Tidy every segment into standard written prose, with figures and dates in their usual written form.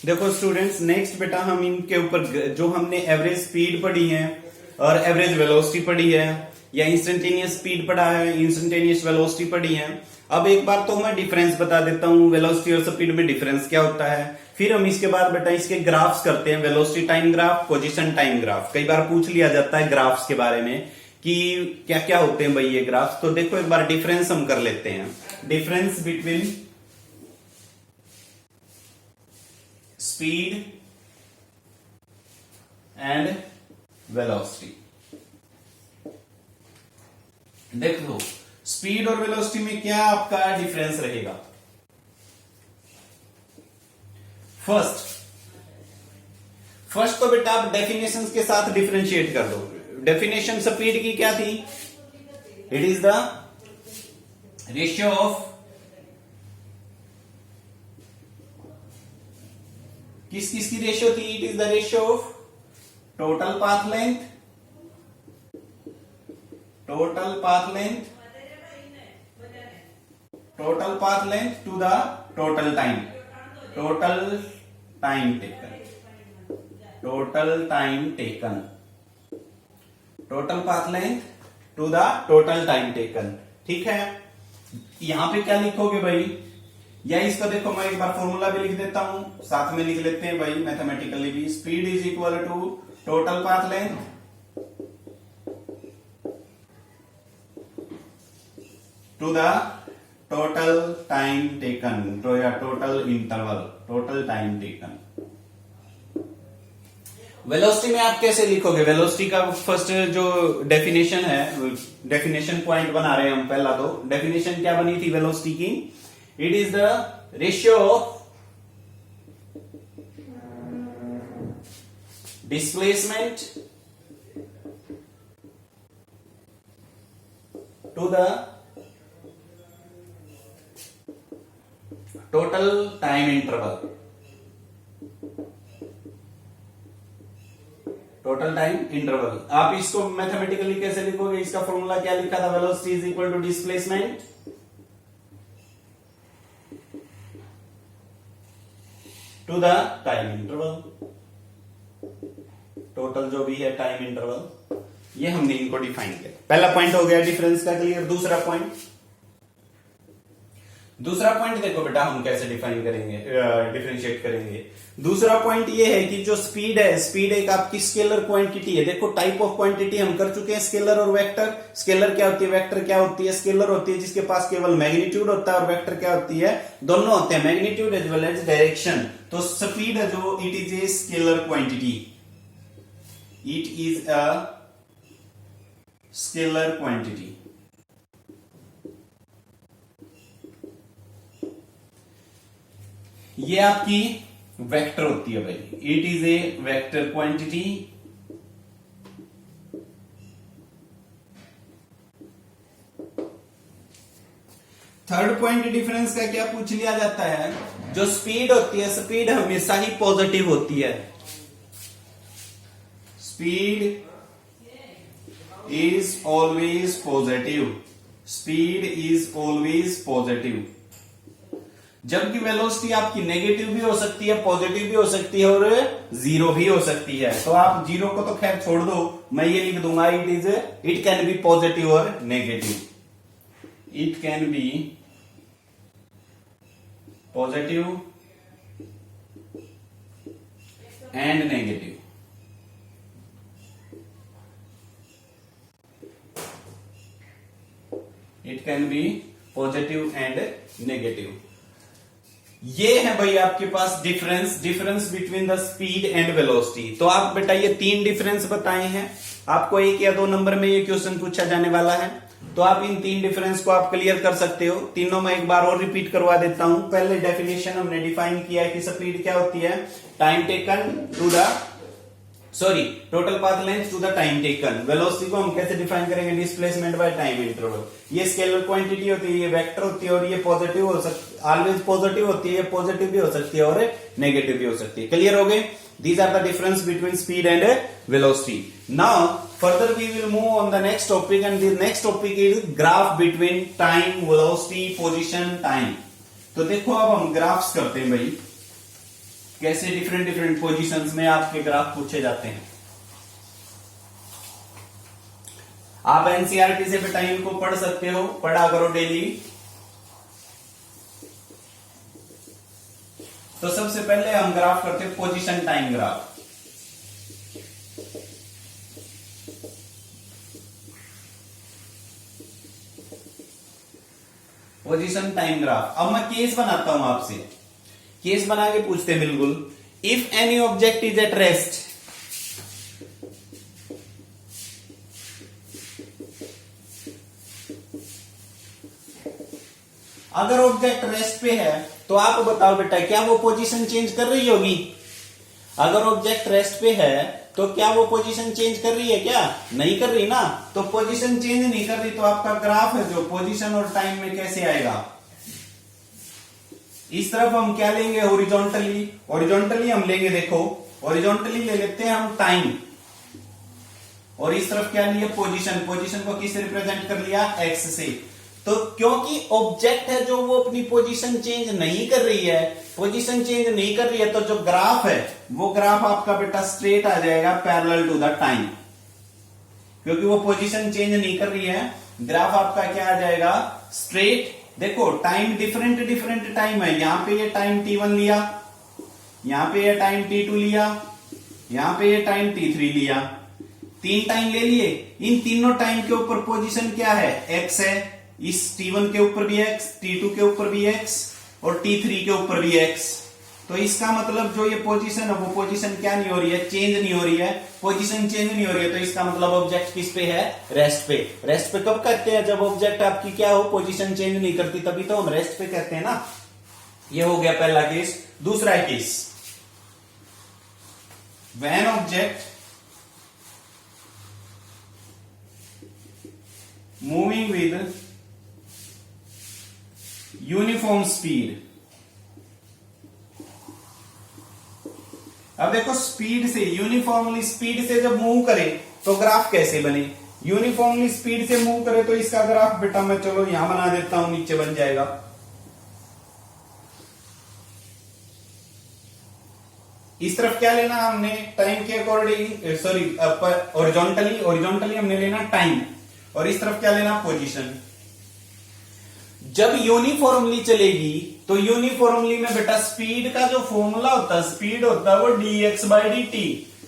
देखो students, next बेटा हम इनके ऊपर जो हमने एवरेज स्पीड पढ़ी है और एवरेज वेलोसिटी पढ़ी है या इंस्टेंटेनियस स्पीड पढ़ा है, इंस्टेंटेनियस वेलोसिटी पढ़ी है। अब एक बार तो मैं डिफरेंस बता देता हूँ, वेलोसिटी और स्पीड में डिफरेंस क्या होता है। फिर हम इसके बाद बेटा इसके ग्राफ्स करते हैं, velocity time graph, position time graph. कई बार पूछ लिया जाता है ग्राफ्स के बारे में कि क्या क्या होते हैं भाई ये ग्राफ्स। तो देखो एक बार डिफरेंस हम कर लेते हैं, difference between speed and velocity. देख लो स्पीड और वेलोसिटी में क्या आपका डिफरेंस रहेगा। फर्स्ट तो बेटा आप डेफिनेशन के साथ डिफरेंशिएट कर दो। डेफिनेशन स्पीड की क्या थी? It is the ratio of किस किस की रेशियो थी? It is the ratio of total path length to the total time total path length to the total time taken. ठीक है, यहां पे क्या लिखोगे भाई, या इसका देखो मैं एक बार फॉर्मूला भी लिख देता हूं, साथ में लिख लेते हैं भाई मैथमेटिकली भी। Speed is equal to total path length to the total time taken, तो या total interval, total time taken. Velocity में आप कैसे लिखोगे? वेलोसिटी का फर्स्ट जो डेफिनेशन है, डेफिनेशन पॉइंट बना रहे हैं हम। पहला तो डेफिनेशन क्या बनी थी वेलोसिटी की? It is the ratio of displacement to the total time interval, total time interval. आप इसको मैथमेटिकली कैसे लिखोगे? इसका फॉर्मूला क्या लिखा था? Velocity is equal to displacement to the time interval, total जो भी है टाइम इंटरवल, ये हमने इनको डिफाइन किया। पहला पॉइंट हो गया डिफरेंस का क्लियर। दूसरा पॉइंट देखो बेटा हम कैसे डिफाइन करेंगे, डिफरेंशिएट करेंगे। दूसरा पॉइंट ये है कि जो स्पीड है, स्पीड एक आपकी स्केलर क्वांटिटी है। देखो टाइप ऑफ क्वांटिटी हम कर चुके हैं, स्केलर और वेक्टर। स्केलर क्या होती है, वेक्टर क्या होती है? स्केलर होती है जिसके पास केवल मैग्नीट्यूड होता है, और वेक्टर क्या होती है? दोनों होते हैं, magnitude as well as direction. तो स्पीड है जो, it is a scalar quantity, it is a scalar quantity. ये आपकी वेक्टर होती है भाई, it is a vector quantity. Third point difference का क्या पूछ लिया जाता है? जो स्पीड होती है, स्पीड हमेशा ही पॉजिटिव होती है। Speed is always positive, speed is always positive. जबकि वेलोसिटी आपकी नेगेटिव भी हो सकती है, पॉजिटिव भी हो सकती है और जीरो भी हो सकती है। तो आप जीरो को तो खैर छोड़ दो, मैं ये लिख दूंगा इट कैन बी पॉजिटिव और negative, it can be positive and negative. It can be positive and negative. ये है भाई आपके पास difference between the speed and velocity. तो आप बेटा ये तीन डिफरेंस बताए हैं, आपको 1 या 2 नंबर में ये क्वेश्चन पूछा जाने वाला है। तो आप इन 3 डिफरेंस को आप क्लियर कर सकते हो। तीनों में एक बार और रिपीट करवा देता हूं। पहले डेफिनेशन हमने डिफाइन किया है कि स्पीड क्या होती है? Time taken to the total path length to the time taken. Velocity को हम कैसे डिफाइन करेंगे? Displacement by time interval. ये स्केलर क्वांटिटी होती है, ये वेक्टर होती है, और ये पॉजिटिव हो सकती, ऑलवेज पॉजिटिव होती है, पॉजिटिव भी हो सकती है और नेगेटिव भी हो सकती है। क्लियर हो गए? These are the difference between speed and velocity. Now further we will move on the next topic, and the next topic is graph between time, velocity, position, time. तो देखो अब हम ग्राफ्स करते हैं भाई। कैसे डिफरेंट डिफरेंट पोजीशंस में आपके ग्राफ पूछे जाते हैं। आप एनसीईआरटी से बेटा इनको पढ़ सकते हो, पढ़ा करो डेली। तो सबसे पहले हम ग्राफ करते हैं position time graph. Position time graph. अब मैं केस बनाता हूं आपसे, केस बना के पूछते हैं बिल्कुल। If any object is at rest, अगर ऑब्जेक्ट रेस्ट पे है तो आप बताओ बेटा क्या वो पोजीशन चेंज कर रही होगी? अगर ऑब्जेक्ट रेस्ट पे है तो क्या वो पोजीशन चेंज कर रही है? क्या नहीं कर रही ना। तो पोजीशन चेंज नहीं कर रही तो आपका ग्राफ है जो पोजीशन और टाइम में कैसे आएगा? इस तरफ हम क्या लेंगे? हॉरिजॉन्टली। हॉरिजॉन्टली हम लेंगे, देखो हॉरिजॉन्टली ले लेते हैं हम टाइम, और इस तरफ क्या लिया? पोजीशन। पोजीशन को किससे रिप्रेजेंट कर लिया? एक्स से। तो क्योंकि ऑब्जेक्ट है जो वो अपनी पोजीशन चेंज नहीं कर रही है, पोजीशन चेंज नहीं कर रही है, तो जो ग्राफ है वो ग्राफ आपका बेटा स्ट्रेट आ जाएगा पैरेलल टू द टाइम। क्योंकि वो पोजीशन चेंज नहीं कर रही है, ग्राफ आपका क्या आ जाएगा? स्ट्रेट। देखो टाइम डिफरेंट डिफरेंट टाइम है, यहां पे ये टाइम t1 लिया, यहां पे ये टाइम t2 लिया, यहां पे ये टाइम t3 लिया, 3 टाइम ले लिए। इन तीनों टाइम के ऊपर पोजीशन क्या है? x है। इस t1 के ऊपर भी x, t2 के ऊपर भी x और t3 के ऊपर भी x। तो इसका मतलब जो ये पोजीशन है वो पोजीशन क्या नहीं हो रही है? चेंज नहीं हो रही है। पोजीशन चेंज नहीं हो रही है तो इसका मतलब ऑब्जेक्ट किस पे है? रेस्ट पे। रेस्ट पे कब कहते हैं? जब ऑब्जेक्ट आपकी क्या हो? पोजीशन चेंज नहीं करती, तभी तो हम रेस्ट पे कहते हैं ना। ये हो गया पहला केस। दूसरा case, when object moving with uniform speed. अब देखो स्पीड से, यूनिफॉर्मली स्पीड से जब मूव करे तो ग्राफ कैसे बने? यूनिफॉर्मली स्पीड से मूव करे तो इसका ग्राफ बेटा मैं चलो यहां बना देता हूं, नीचे बन जाएगा। इस तरफ क्या लेना हमने? टाइम के अकॉर्डिंग, सॉरी हॉरिजॉन्टली, हॉरिजॉन्टली हमने लेना टाइम, और इस तरफ क्या लेना? पोजीशन। जब यूनिफॉर्मली चलेगी तो यूनिफॉर्मली में बेटा स्पीड का जो फॉर्मूला होता है, स्पीड होता है वो dx/dt,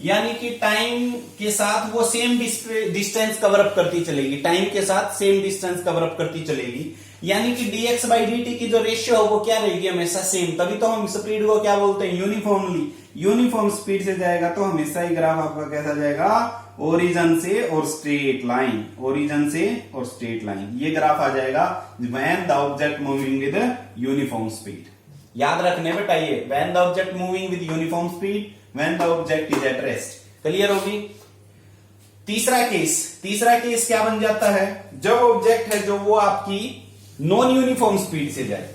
यानी कि टाइम के साथ वो सेम डिस्टेंस कवर अप करती चलेगी, टाइम के साथ सेम डिस्टेंस कवर अप करती चलेगी। यानी कि dx/dt की जो रेशियो है वो क्या रहेगी? हमेशा सेम। तभी तो हम स्पीड को क्या बोलते हैं? यूनिफॉर्मली। यूनिफॉर्म स्पीड से जाएगा तो हमेशा ही ग्राफ आपका कैसा जाएगा? ओरिजन से और स्ट्रेट लाइन, ओरिजन से और स्ट्रेट लाइन। ये ग्राफ आ जाएगा when the object moving with uniform speed. याद रखने बेटा ये, when the object moving with uniform speed, when the object is at rest. Clear होगी? तीसरा केस, तीसरा केस क्या बन जाता है? जब ऑब्जेक्ट है जो वो आपकी नॉन यूनिफॉर्म स्पीड से जाए।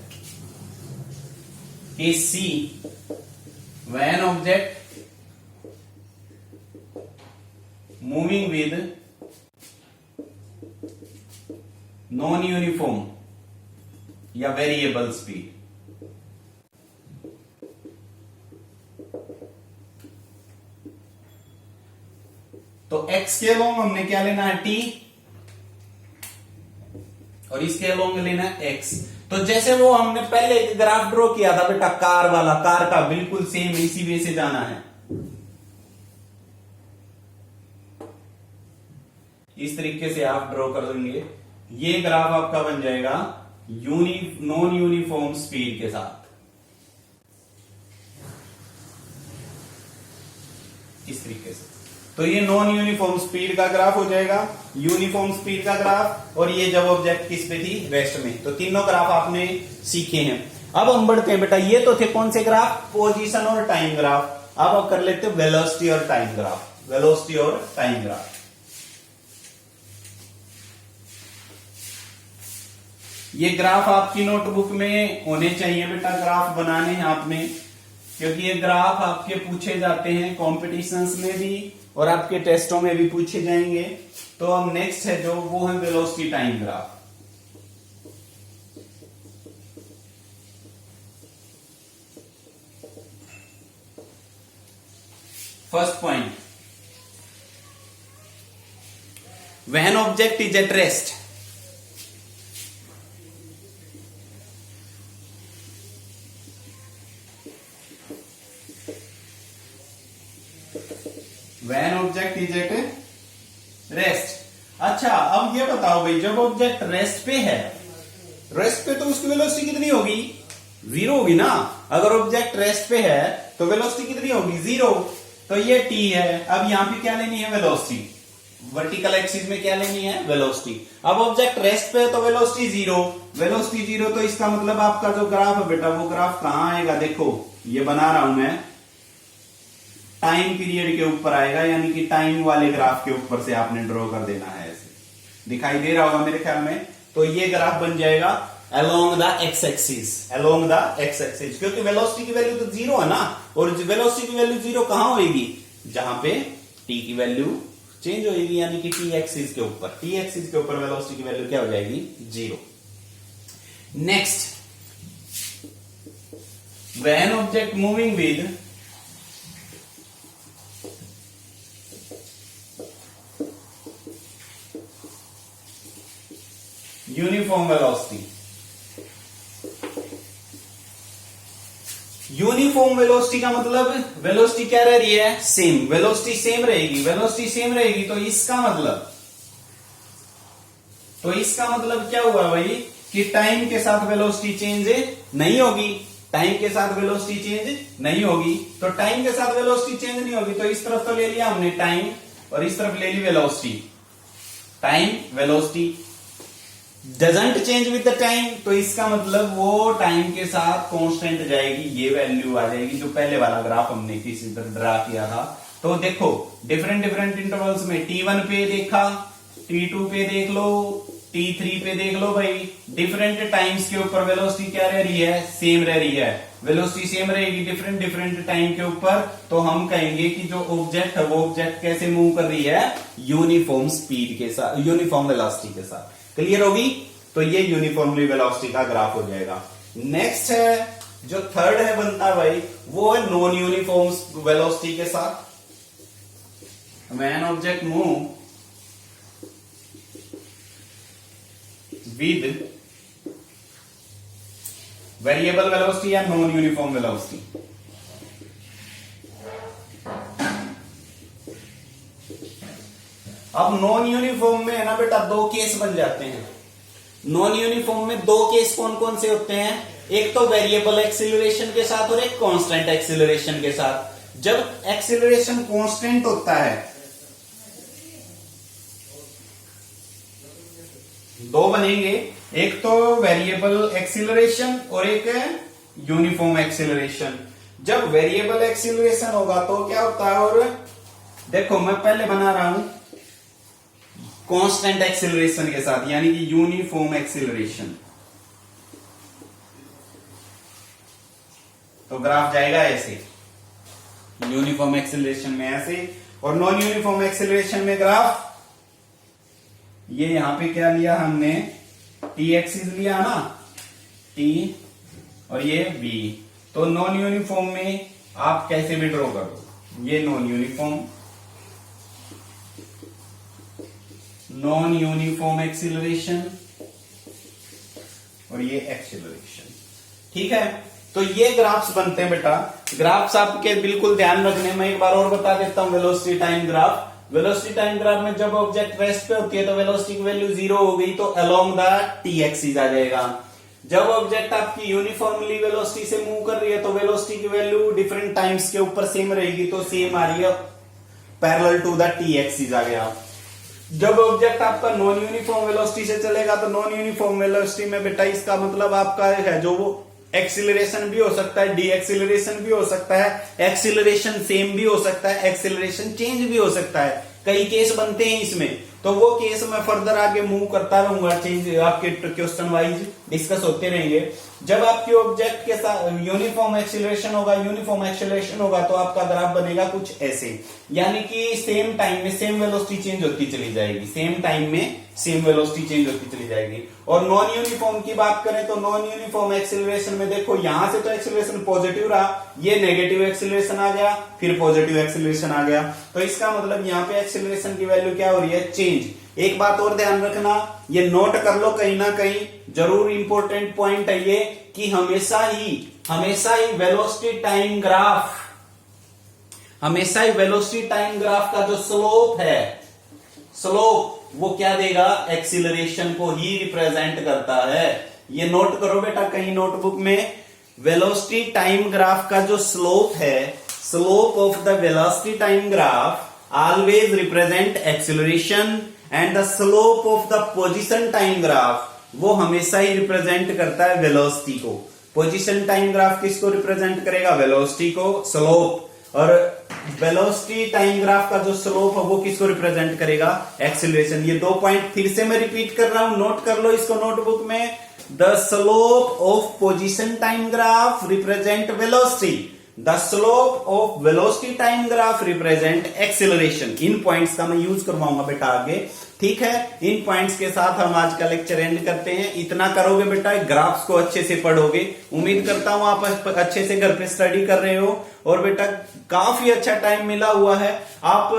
Case C, when object moving with non uniform या वेरिएबल स्पीड। तो x के अलोंग हमने क्या लेना है? t, और इसके अलोंग लेना है x। तो जैसे वो हमने पहले एक ग्राफ ड्रॉ किया था बेटा कार वाला, कार का बिल्कुल सेम इसी वे से जाना है। इस तरीके से आप ड्रॉ कर देंगे, ये ग्राफ आपका बन जाएगा नॉन यूनिफॉर्म स्पीड के साथ। इस तरीके से तो ये नॉन यूनिफॉर्म स्पीड का ग्राफ हो जाएगा, यूनिफॉर्म स्पीड का ग्राफ, और ये जब ऑब्जेक्ट किस पे थी? रेस्ट में। तो तीनों ग्राफ आपने सीखे हैं। अब हम बढ़ते हैं बेटा, ये तो थे कौन से ग्राफ? पोजीशन और टाइम ग्राफ। अब कर लेते हैं वेलोसिटी और टाइम ग्राफ। वेलोसिटी और टाइम ग्राफ। ये ग्राफ आपकी नोटबुक में होने चाहिए बेटा, ग्राफ बनाने हैं आपने, क्योंकि ये ग्राफ आपके पूछे जाते हैं कॉम्पिटिशन्स में भी और आपके टेस्टों में भी पूछे जाएंगे। तो अब नेक्स्ट है जो वो है velocity time graph. First point, when object is at rest, when object is at rest. अच्छा अब ये बताओ भाई, जब ऑब्जेक्ट रेस्ट पे है, रेस्ट पे तो उसकी वेलोसिटी कितनी होगी, जीरो होगी ना। अगर ऑब्जेक्ट रेस्ट पे है तो वेलोसिटी कितनी होगी, जीरो। तो ये टी है। अब यहां पे क्या लेनी है, वेलोसिटी। वर्टिकल एक्सिस में क्या लेनी है, वेलोसिटी। अब ऑब्जेक्ट रेस्ट पे है तो वेलोसिटी जीरो, वेलोसिटी जीरो। तो इसका मतलब आपका जो ग्राफ है बेटा, वो ग्राफ कहां आएगा, देखो ये बना रहा हूं मैं, टाइम पीरियड के ऊपर आएगा, यानी कि टाइम वाले ग्राफ के ऊपर से आपने ड्रॉ कर देना है। ऐसे दिखाई दे रहा होगा मेरे ख्याल में। तो ये ग्राफ बन जाएगा along the x axis, along the x axis, क्योंकि वेलोसिटी की वैल्यू तो जीरो है ना। और वेलोसिटी की वैल्यू जीरो कहां होगी, जहां पे टी की वैल्यू चेंज होगी, यानी कि टी एक्सिस के ऊपर, टी एक्सिस के ऊपर वेलोसिटी की वैल्यू क्या हो जाएगी, zero. Next, when object moving with uniform velocity, uniform velocity का मतलब वेलोसिटी क्या रह रही है, सेम, वेलोसिटी सेम रहेगी, वेलोसिटी सेम रहेगी। तो इसका मतलब क्या हुआ भाई, कि टाइम के साथ वेलोसिटी चेंज नहीं होगी, टाइम के साथ वेलोसिटी चेंज नहीं होगी। तो टाइम के साथ वेलोसिटी चेंज नहीं होगी, तो इस तरफ तो ले लिया हमने टाइम, और इस तरफ ले ली velocity. Time velocity doesn't change with the time, तो इसका मतलब वो टाइम के साथ कांस्टेंट जाएगी, ये वैल्यू आ जाएगी जो पहले वाला ग्राफ हमने किसी तरह ड्रा किया था। तो देखो डिफरेंट इंटरवल्स में T1 पे देखा, T2 पे देख लो, T3 पे देख लो भाई, डिफरेंट टाइम्स के ऊपर वेलोसिटी क्या रह रही है, सेम रह रही है। वेलोसिटी सेम रहेगी डिफरेंट टाइम के ऊपर, तो हम कहेंगे कि जो ऑब्जेक्ट है वो ऑब्जेक्ट कैसे मूव कर रही है, यूनिफॉर्म स्पीड के साथ, यूनिफॉर्म वेलोसिटी के साथ। क्लियर होगी। तो ये यूनिफॉर्मली वेलोसिटी का ग्राफ हो जाएगा। नेक्स्ट है जो थर्ड है बनता भाई, वो है नॉन यूनिफॉर्म वेलोसिटी के साथ। When object move with variable velocity या नॉन यूनिफॉर्म वेलोसिटी। अब नॉन यूनिफॉर्म में है ना बेटा, दो केस बन जाते हैं। नॉन यूनिफॉर्म में दो केस कौन कौन से होते हैं, एक तो वेरिएबल एक्सीलरेशन के साथ और एक कांस्टेंट एक्सीलरेशन के साथ। जब एक्सीलरेशन कांस्टेंट होता है, दो बनेंगे, एक तो वेरिएबल एक्सीलरेशन और एक यूनिफॉर्म एक्सीलरेशन। जब वेरिएबल एक्सीलरेशन होगा तो क्या होता है, और देखो मैं पहले बना रहा हूं कांस्टेंट एक्सीलरेशन के साथ, यानी कि यूनिफॉर्म एक्सीलरेशन। तो ग्राफ जाएगा ऐसे, यूनिफॉर्म एक्सीलरेशन में ऐसे, और नॉन यूनिफॉर्म एक्सीलरेशन में ग्राफ ये यहां पे क्या लिया हमने, टी एक्सिस लिया ना, टी और ये v। तो नॉन यूनिफॉर्म में आप कैसे भी ड्रॉ करो, ये नॉन यूनिफॉर्म एक्सीलरेशन और ये एक्सीलरेशन। ठीक है, तो ये ग्राफ्स बनते हैं बेटा। ग्राफ्स आपके बिल्कुल ध्यान रखने में, एक बार और बता देता हूं velocity time graph. Velocity time graph में जब ऑब्जेक्ट रेस्ट पे होती है तो वेलोसिटी की वैल्यू जीरो हो गई, तो अलोंग द टी एक्सिस आ जाएगा। जब ऑब्जेक्ट आपकी यूनिफॉर्मली वेलोसिटी से मूव कर रही है तो वेलोसिटी की वैल्यू डिफरेंट टाइम्स के ऊपर सेम रहेगी, तो सेम आ रही है, parallel to the T axis आ गया। जब ऑब्जेक्ट आपका नॉन यूनिफॉर्म वेलोसिटी से चलेगा तो नॉन यूनिफॉर्म वेलोसिटी में बेटा इसका मतलब आपका है जो वो एक्सीलरेशन भी हो सकता है, डी एक्सीलरेशन भी हो सकता है, एक्सीलरेशन सेम भी हो सकता है, एक्सीलरेशन चेंज भी हो सकता है। कई केस बनते हैं इसमें, तो वो केस मैं फर्दर आगे मूव करता रहूंगा, चेंज आपके क्वेश्चन वाइज डिस्कस होते रहेंगे। जब आपके ऑब्जेक्ट के साथ यूनिफॉर्म एक्सीलरेशन होगा तो आपका ग्राफ बनेगा कुछ ऐसे, यानी कि सेम टाइम में सेम वेलोसिटी चेंज होती चली जाएगी, सेम टाइम में सेम वेलोसिटी चेंज होती चली जाएगी। और नॉन यूनिफॉर्म की बात करें तो नॉन यूनिफॉर्म एक्सेलरेशन में देखो यहां से तो एक्सेलरेशन पॉजिटिव रहा, ये नेगेटिव एक्सेलरेशन आ गया, फिर पॉजिटिव एक्सेलरेशन आ गया। तो इसका मतलब यहाँ पे एक्सेलरेशन की वैल्यू क्या हो रही है, चेंज। एक बात और ध्यान रखना, ये नोट कर लो कहीं ना कहीं, जरूर इंपॉर्टेंट पॉइंट है ये कि हमेशा ही वेलोसिटी टाइम ग्राफ, हमेशा ही वेलोसिटी टाइम ग्राफ का जो स्लोप है, स्लोप वो क्या देगा, एक्सीलरेशन को ही रिप्रेजेंट करता है। ये नोट करो बेटा कहीं नोटबुक में, वेलोसिटी टाइम ग्राफ का जो स्लोप है, slope of the velocity time graph always represent acceleration and the slope of the position time graph वो हमेशा ही रिप्रेजेंट करता है वेलोसिटी को। पोजीशन टाइम ग्राफ किसको रिप्रेजेंट करेगा, वेलोसिटी को, स्लोप। और वेलोसिटी टाइम ग्राफ का जो स्लोप है वो किसको रिप्रेजेंट करेगा, एक्सीलरेशन। ये दो पॉइंट फिर से मैं रिपीट कर रहा हूं, नोट कर लो इसको नोटबुक में। The slope of position time graph represent velocity, the slope of velocity time graph represent acceleration. In points का मैं यूज करवाऊंगा बेटा आगे, ठीक है। इन पॉइंट्स के साथ हम आज का लेक्चर एंड करते हैं। इतना करोगे बेटा, ग्राफ्स को अच्छे से पढ़ोगे। उम्मीद करता हूं आप अच्छे से घर पे स्टडी कर रहे हो। और बेटा काफी अच्छा टाइम मिला हुआ है, आप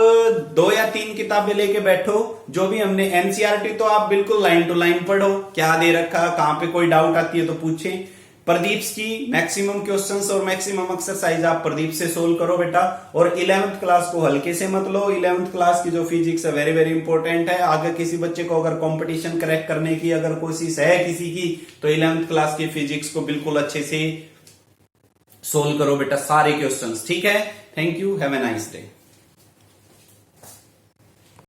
2 या 3 किताबें लेके बैठो। जो भी हमने एनसीईआरटी तो आप बिल्कुल लाइन टू लाइन पढ़ो, क्या दे रखा, कहां पे कोई डाउट आती है तो पूछें। प्रदीप की मैक्सिमम क्वेश्चंस और मैक्सिमम एक्सरसाइज आप प्रदीप से सोल्व करो बेटा। और 11th क्लास को हल्के से मत लो, 11th क्लास की जो फिजिक्स है वेरी वेरी इंपॉर्टेंट है। आगे किसी बच्चे को अगर कंपटीशन क्रैक करने की अगर कोशिश है किसी की, तो 11th क्लास की फिजिक्स को बिल्कुल अच्छे से सोल्व करो बेटा, सारे क्वेश्चंस, ठीक है। Thank you, have a nice day.